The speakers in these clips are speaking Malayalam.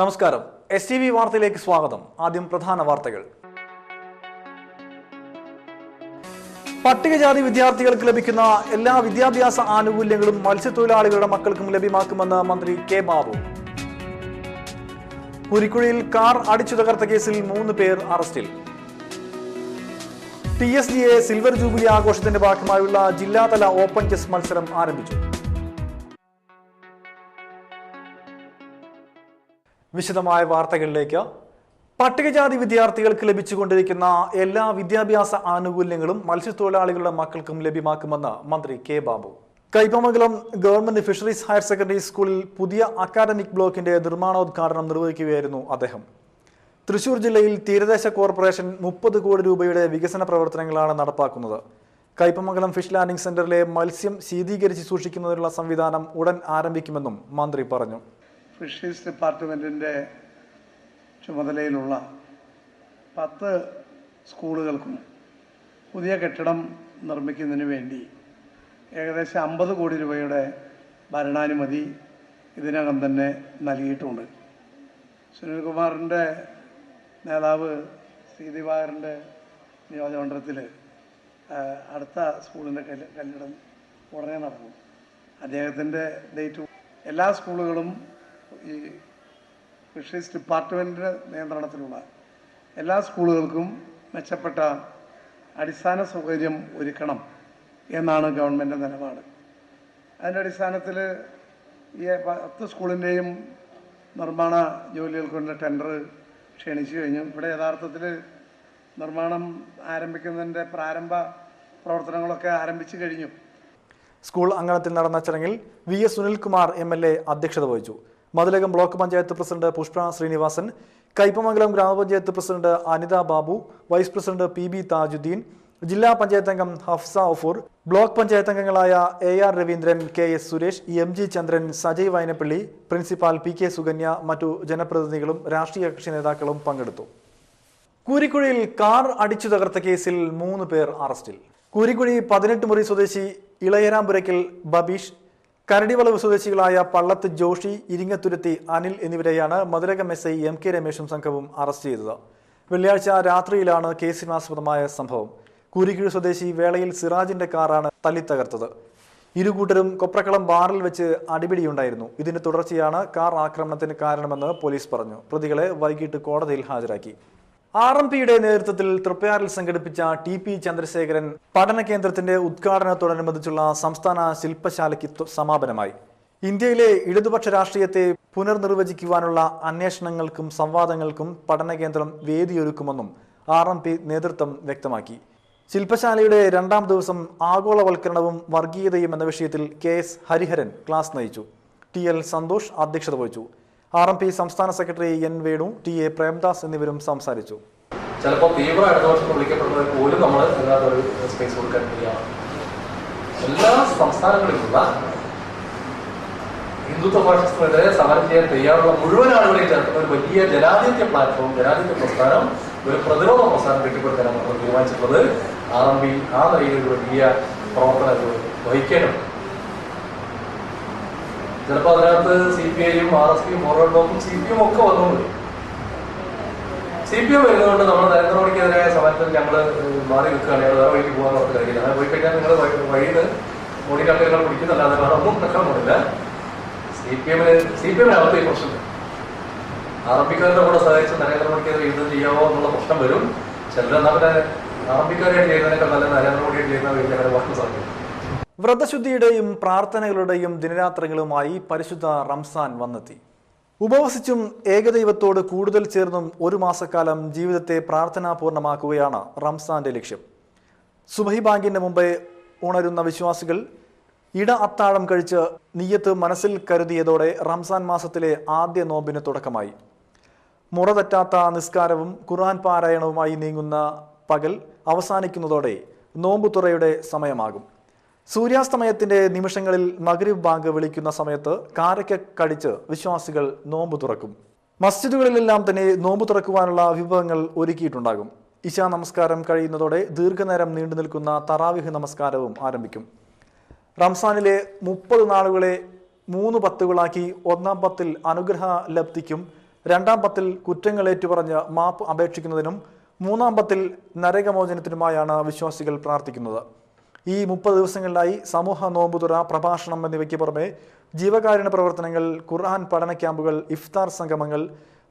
നമസ്കാരം. STV വാർത്തയിലേക്ക് സ്വാഗതം. ആദ്യം പ്രധാന വാർത്തകൾ. പട്ടികജാതി വിദ്യാർത്ഥികൾക്ക് ലഭിക്കുന്ന എല്ലാ വിദ്യാഭ്യാസ ആനുകൂല്യങ്ങളും മത്സ്യത്തൊഴിലാളികളുടെ മക്കൾക്കും ലഭ്യമാക്കുമെന്ന് മന്ത്രി കെ ബാബു. കുരിക്കുഴിയിൽ കാർ അടിച്ചു തകർത്ത കേസിൽ 3 പേർ അറസ്റ്റിൽ. TSDA സിൽവർ ജൂബിലി ആഘോഷത്തിന്റെ ഭാഗമായുള്ള ജില്ലാതല ഓപ്പൺ ചെസ് മത്സരം ആരംഭിച്ചു. വിശദമായ വാർത്തകളിലേക്ക്. പട്ടികജാതി വിദ്യാർത്ഥികൾക്ക് ലഭിച്ചുകൊണ്ടിരിക്കുന്ന എല്ലാ വിദ്യാഭ്യാസ ആനുകൂല്യങ്ങളും മത്സ്യത്തൊഴിലാളികളുടെ മക്കൾക്കും ലഭ്യമാക്കുമെന്ന് മന്ത്രി K Babu. Kaipamangalam government fisheries higher secondary സ്കൂളിൽ പുതിയ അക്കാദമിക് ബ്ലോക്കിന്റെ നിർമ്മാണോദ്ഘാടനം നിർവഹിക്കുകയായിരുന്നു അദ്ദേഹം. തൃശൂർ ജില്ലയിൽ തീരദേശ കോർപ്പറേഷൻ 30 കോടി രൂപയുടെ വികസന പ്രവർത്തനങ്ങളാണ് നടപ്പാക്കുന്നത്. കൈപ്പമംഗലം ഫിഷ് ലാൻഡിംഗ് സെന്ററിലെ മത്സ്യം ശീതീകരിച്ച് സൂക്ഷിക്കുന്നതിനുള്ള സംവിധാനം ഉടൻ ആരംഭിക്കുമെന്നും മന്ത്രി പറഞ്ഞു. ഫിഷറീസ് ഡിപ്പാർട്ട്മെൻറ്റിൻ്റെ ചുമതലയിലുള്ള 10 സ്കൂളുകൾക്കും പുതിയ കെട്ടിടം നിർമ്മിക്കുന്നതിന് വേണ്ടി ഏകദേശം 50 കോടി രൂപയുടെ ഭരണാനുമതി ഇതിനകം തന്നെ നൽകിയിട്ടുണ്ട്. സുനിൽകുമാറിൻ്റെ നേതാവ് സി ദിവാകരൻ്റെ നിയോജകമണ്ഡലത്തിൽ അടുത്ത സ്കൂളിൻ്റെ കല്ലിടം ഉടനെ നടക്കും. അദ്ദേഹത്തിൻ്റെ ഡേറ്റ് എല്ലാ സ്കൂളുകളും ഈ ഫിഷറീസ് ഡിപ്പാർട്ട്മെൻറ്റിൻ്റെ നിയന്ത്രണത്തിലുള്ള എല്ലാ സ്കൂളുകൾക്കും മെച്ചപ്പെട്ട അടിസ്ഥാന സൗകര്യം ഒരുക്കണം എന്നാണ് ഗവൺമെൻറ് നിലപാട്. അതിൻ്റെ അടിസ്ഥാനത്തിൽ ഈ 10 സ്കൂളിൻ്റെയും നിർമ്മാണ ജോലികൾക്കുള്ള ടെൻഡർ ക്ഷണിച്ചു കഴിഞ്ഞു. ഇവിടെ യഥാർത്ഥത്തിൽ നിർമ്മാണം ആരംഭിക്കുന്നതിൻ്റെ പ്രാരംഭ പ്രവർത്തനങ്ങളൊക്കെ ആരംഭിച്ചു കഴിഞ്ഞു. സ്കൂൾ അങ്കണത്തിൽ നടന്ന ചടങ്ങിൽ VS സുനിൽകുമാർ MLA അധ്യക്ഷത വഹിച്ചു. മതിലകം ബ്ലോക്ക് പഞ്ചായത്ത് പ്രസിഡന്റ് പുഷ്പ ശ്രീനിവാസൻ, കൈപ്പമംഗലം ഗ്രാമപഞ്ചായത്ത് president Anitha Babu, vice president PB Thajudheen, ജില്ലാ പഞ്ചായത്ത് അംഗം ഹഫ്സ ഒഫൂർ, ബ്ലോക്ക് പഞ്ചായത്ത് അംഗങ്ങളായ AR Raveendran, KS Suresh, MG Chandran, Sajay Vainappally, principal PK Sukanya, മറ്റു ജനപ്രതിനിധികളും രാഷ്ട്രീയ കക്ഷി നേതാക്കളും പങ്കെടുത്തു. കൂരിക്കുഴിയിൽ കാർ അടിച്ചു തകർത്ത കേസിൽ 3 പേർ അറസ്റ്റിൽ. കൂരിക്കുഴി 18 മുറി സ്വദേശി ഇളയരാംപുരയ്ക്കൽ ബബീഷ്, കരടിവളവ് സ്വദേശികളായ പള്ളത്ത് ജോഷി, ഇരിങ്ങത്തുരുത്തി അനിൽ എന്നിവരെയാണ് മതിലകം SI MK രമേശും സംഘവും അറസ്റ്റ് ചെയ്തത്. വെള്ളിയാഴ്ച രാത്രിയിലാണ് കേസിനാസ്പദമായ സംഭവം. കൂരിക്കുഴി സ്വദേശി വേളയിൽ സിറാജിന്റെ കാറാണ് തല്ലിത്തകർത്തത്. ഇരുകൂട്ടരും കൊപ്രക്കളം ബാറിൽ വെച്ച് അടിപിടിയുണ്ടായിരുന്നു. ഇതിന് തുടർച്ചയാണ് കാർ ആക്രമണത്തിന് കാരണമെന്ന് പോലീസ് പറഞ്ഞു. പ്രതികളെ വൈകിട്ട് കോടതിയിൽ ഹാജരാക്കി. RMPയുടെ നേതൃത്വത്തിൽ തൃപ്പയാറിൽ സംഘടിപ്പിച്ച TP ചന്ദ്രശേഖരൻ പഠന കേന്ദ്രത്തിന്റെ ഉദ്ഘാടനത്തോടനുബന്ധിച്ചുള്ള സംസ്ഥാന ശില്പശാലയ്ക്ക് സമാപനമായി. ഇന്ത്യയിലെ ഇടതുപക്ഷ രാഷ്ട്രീയത്തെ പുനർനിർവചിക്കുവാനുള്ള അന്വേഷണങ്ങൾക്കും സംവാദങ്ങൾക്കും പഠനകേന്ദ്രം വേദിയൊരുക്കുമെന്നും RMP നേതൃത്വം വ്യക്തമാക്കി. ശില്പശാലയുടെ 2ാം ദിവസം ആഗോളവൽക്കരണവും വർഗീയതയും എന്ന വിഷയത്തിൽ KS ഹരിഹരൻ ക്ലാസ് നയിച്ചു. TL സന്തോഷ് അധ്യക്ഷത വഹിച്ചു. RMP സംസ്ഥാന secretary N Venu, TA Premdas എന്നിവരും സംസാരിച്ചു. ചിലപ്പോൾ തീവ്ര ഇടതുപക്ഷം വിളിക്കപ്പെടുന്നത് പോലും നമ്മൾ ഒരു സ്പേസ് കൊടുക്കാൻ തയ്യാറാണ്. എല്ലാ സംസ്ഥാനങ്ങളിലുള്ള ഹിന്ദുത്വ ഫാഷിസത്തിനെതിരെ സമരം ചെയ്യാൻ തയ്യാറുള്ള മുഴുവൻ ആളുകളെയും ചേർക്കുന്ന ഒരു വലിയ ജനാധിപത്യ പ്ലാറ്റ്ഫോം, ജനാധിപത്യ പ്രസ്ഥാനം, ഒരു പ്രതിരോധ പ്രസ്ഥാനം കെട്ടിപ്പടുക്കാനാണ് നമ്മൾ തീരുമാനിച്ചിട്ടുള്ളത്. RMP ആ നിലയിൽ ഒരു വലിയ പ്രവർത്തനം വഹിക്കണം. ചിലപ്പോൾ അതിനകത്ത് CPIയും RSPയും ഫോർവേഡ് ബ്ലോക്കും CPM ഒക്കെ വന്നുകൊണ്ട് CPM വരുന്നതുകൊണ്ട് നമ്മൾ നരേന്ദ്രമോദിക്കെതിരായ സമരത്തിൽ ഞങ്ങൾ മാറി നിൽക്കുകയാണ്. വേറെ വഴിക്ക് പോകാൻ പറഞ്ഞ കാര്യമില്ല. അങ്ങനെ പോയി കഴിഞ്ഞാൽ നിങ്ങൾ വഴിയിൽ നിന്ന് മോഡി കട്ടുകൾ പിടിക്കുന്നില്ലാതെ വേറെ ഒന്നും നിൽക്കാൻ പോണില്ല. CPM-നകത്ത് ഈ പ്രശ്നം RMPക്കാരുടെ കൂടെ സഹായിച്ച് നരേന്ദ്രമോദിക്കെതിരെ യുദ്ധം ചെയ്യാമോ എന്നുള്ള പ്രശ്നം വരും. ചിലരെന്നാൽ പിന്നെ RMPക്കാരായിട്ട് ചെയ്യുന്നതിനേക്കാൾ നല്ല നരേന്ദ്രമോദിയായിട്ട് ചെയ്യുന്ന വലിയ കാര്യം വാക്ക് സാധിക്കും. വ്രതശുദ്ധിയുടെയും പ്രാർത്ഥനകളുടെയും ദിനരാത്രങ്ങളുമായി പരിശുദ്ധ റംസാൻ വന്നെത്തി. ഉപവസിച്ചും ഏകദൈവത്തോട് കൂടുതൽ ചേർന്നും 1 മാസക്കാലം ജീവിതത്തെ പ്രാർത്ഥനാപൂർണമാക്കുകയാണ് റംസാന്റെ ലക്ഷ്യം. സുബഹി ബാങ്കിന് മുമ്പേ ഉണരുന്ന വിശ്വാസികൾ അത്താഴം കഴിച്ച് നിയ്യത്ത് മനസ്സിൽ കരുതിയതോടെ റംസാൻ മാസത്തിലെ ആദ്യ നോമ്പിന് തുടക്കമായി. മുറ തെറ്റാത്ത നിസ്കാരവും ഖുർആൻ പാരായണവുമായി നീങ്ങുന്ന പകൽ അവസാനിക്കുന്നതോടെ നോമ്പുതുറയുടെ സമയമാകും. സൂര്യാസ്തമയത്തിന്റെ നിമിഷങ്ങളിൽ മഗ്രിബ് ബാങ്ക് വിളിക്കുന്ന സമയത്ത് കാരയ്ക്ക് കടിച്ച് വിശ്വാസികൾ നോമ്പ് തുറക്കും. മസ്ജിദുകളിലെല്ലാം തന്നെ നോമ്പ് തുറക്കുവാനുള്ള വിഭവങ്ങൾ ഒരുക്കിയിട്ടുണ്ടാകും. ഇശാ നമസ്കാരം കഴിയുന്നതോടെ ദീർഘനേരം നീണ്ടു നിൽക്കുന്ന തറാവിഹ് നമസ്കാരവും ആരംഭിക്കും. റംസാനിലെ 30 നാളുകളെ 3 പത്തുകളാക്കി 1-ാം പത്തിൽ അനുഗ്രഹ ലബ്ധിക്കും രണ്ടാം പത്തിൽ കുറ്റങ്ങൾ ഏറ്റുപറഞ്ഞ് മാപ്പ് അപേക്ഷിക്കുന്നതിനും മൂന്നാം പത്തിൽ നരകമോചനത്തിനുമായാണ് വിശ്വാസികൾ പ്രാർത്ഥിക്കുന്നത്. ഈ 30 ദിവസങ്ങളിലായി സമൂഹ നോമ്പുതുറ, പ്രഭാഷണം എന്നിവയ്ക്ക് പുറമെ ജീവകാരുണ്യ പ്രവർത്തനങ്ങൾ, ഖുർആൻ പഠന ക്യാമ്പുകൾ, ഇഫ്താർ സംഗമങ്ങൾ,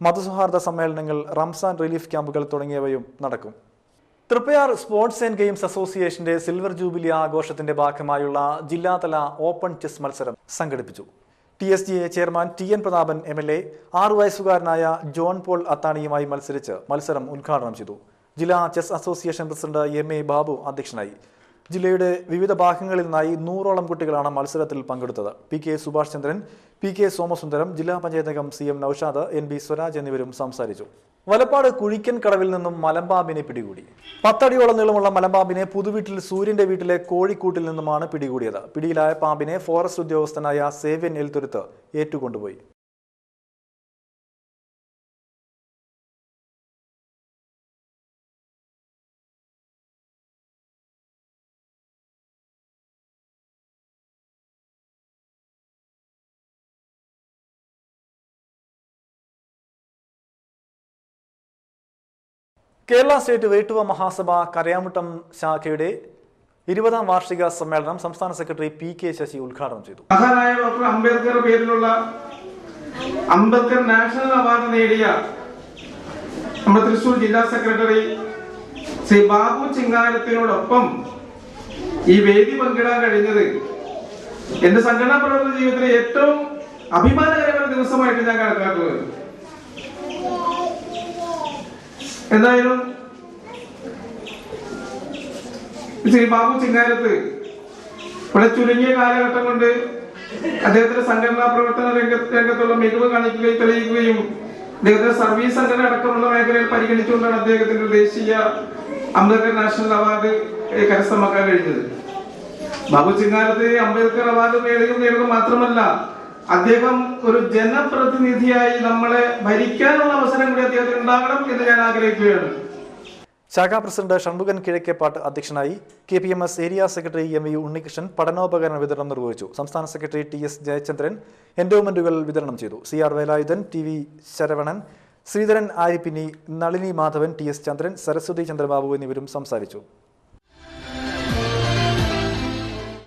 മതസൗഹാർദ്ദ സമ്മേളനങ്ങൾ, റംസാൻ റിലീഫ് ക്യാമ്പുകൾ തുടങ്ങിയവയും നടക്കും. തൃപ്പയാർ സ്പോർട്സ് ആൻഡ് ഗെയിംസ് അസോസിയേഷന്റെ സിൽവർ ജൂബിലി ആഘോഷത്തിന്റെ ഭാഗമായുള്ള ജില്ലാതല ഓപ്പൺ ചെസ് മത്സരം സംഘടിപ്പിച്ചു. TSGA chairman TN Prathapan MLA 6 വയസ്സുകാരനായ ജോൺ പോൾ അത്താണിയുമായി മത്സരിച്ച് മത്സരം ഉദ്ഘാടനം ചെയ്തു. ജില്ലാ chess association president MA Babu അധ്യക്ഷനായി. ജില്ലയുടെ വിവിധ ഭാഗങ്ങളിൽ നിന്നായി 100ഓളം കുട്ടികളാണ് മത്സരത്തിൽ പങ്കെടുത്തത്. PK സുഭാഷ് ചന്ദ്രൻ, PK സോമസുന്ദരം, ജില്ലാ പഞ്ചായത്ത് അംഗം CM നൌഷാദ്, NB സ്വരാജ് എന്നിവരും സംസാരിച്ചു. വലപ്പാട് കുഴിക്കൻ കടവിൽ നിന്നും മലമ്പാമ്പിനെ പിടികൂടി. 10 അടിയോളം നീളമുള്ള മലമ്പാമ്പിനെ പുതുവീട്ടിൽ സൂര്യന്റെ വീട്ടിലെ കോഴിക്കൂട്ടിൽ നിന്നുമാണ് പിടികൂടിയത്. പിടിയിലായ പാമ്പിനെ ഫോറസ്റ്റ് ഉദ്യോഗസ്ഥനായ സേവ്യൻ എൽത്തുരുത്ത് ഏറ്റുകൊണ്ടുപോയി. കേരള സ്റ്റേറ്റ് വേട്ടുവ മഹാസഭ കരയാമുട്ടം ശാഖയുടെ 20ാം വാർഷിക സമ്മേളനം സംസ്ഥാന സെക്രട്ടറി PK ശശി ഉദ്ഘാടനം ചെയ്തു. മഹാനായ ഡോക്ടർ അംബേദ്കർ പേരിലുള്ള അംബേദ്കർ നാഷണൽ അവാർഡ് നേടിയ നമ്മുടെ തൃശൂർ ജില്ലാ സെക്രട്ടറി ശ്രീ ബാബു ചിങ്ങാരത്തിനോടൊപ്പം ഈ വേദി പങ്കിടാൻ കഴിഞ്ഞത് എന്റെ സംഘടനാ പ്രവർത്തന ജീവിതത്തിലെ ഏറ്റവും അഭിമാനകരമായ ദിവസമായിട്ട് ഞാൻ കണക്കാക്കുന്നത്. എന്തായാലും ശ്രീ ബാബു ചിങ്ങാരത്ത് വളരെ ചുരുങ്ങിയ കാലഘട്ടം കൊണ്ട് അദ്ദേഹത്തിന്റെ സംഘടനാ പ്രവർത്തന രംഗത്തുള്ള മികവ് കാണിക്കുകയും തെളിയിക്കുകയും അദ്ദേഹത്തിന്റെ സർവീസ് സംഘടന അടക്കമുള്ള മേഖലയിൽ പരിഗണിച്ചുകൊണ്ടാണ് അദ്ദേഹത്തിന്റെ ദേശീയ അംബേദ്കർ നാഷണൽ അവാർഡ് കരസ്ഥമാക്കാൻ കഴിഞ്ഞത്. ബാബു ചിങ്ങാരത്ത് അംബേദ്കർ അവാർഡ് നേടുക മാത്രമല്ല, അദ്ദേഹം ഒരു ജനപ്രതിനിധിയായി നമ്മളെ ഭരിക്കാനുള്ള അവസരം കൂടി അദ്ദേഹത്തിന് ഉണ്ടാകണം എന്ന് ഞാൻ ആഗ്രഹിക്കുകയാണ്. ശാഖാ പ്രസിഡന്റ് ഷൺമുഖൻ കിഴക്കേപ്പാട്ട് അധ്യക്ഷനായി. KPMS area secretary MV Unnikrishnan പഠനോപകരണ വിതരണം നിർവഹിച്ചു. സംസ്ഥാന സെക്രട്ടറി TS ജയചന്ദ്രൻ എൻഡോമെന്റുകൾ വിതരണം ചെയ്തു. CR Velayudhan, TV Saravanan, Sreedharan ആരിപ്പിനി, Nalini Madhavan, TS ചന്ദ്രൻ, സരസ്വതി ചന്ദ്രബാബു എന്നിവരും സംസാരിച്ചു.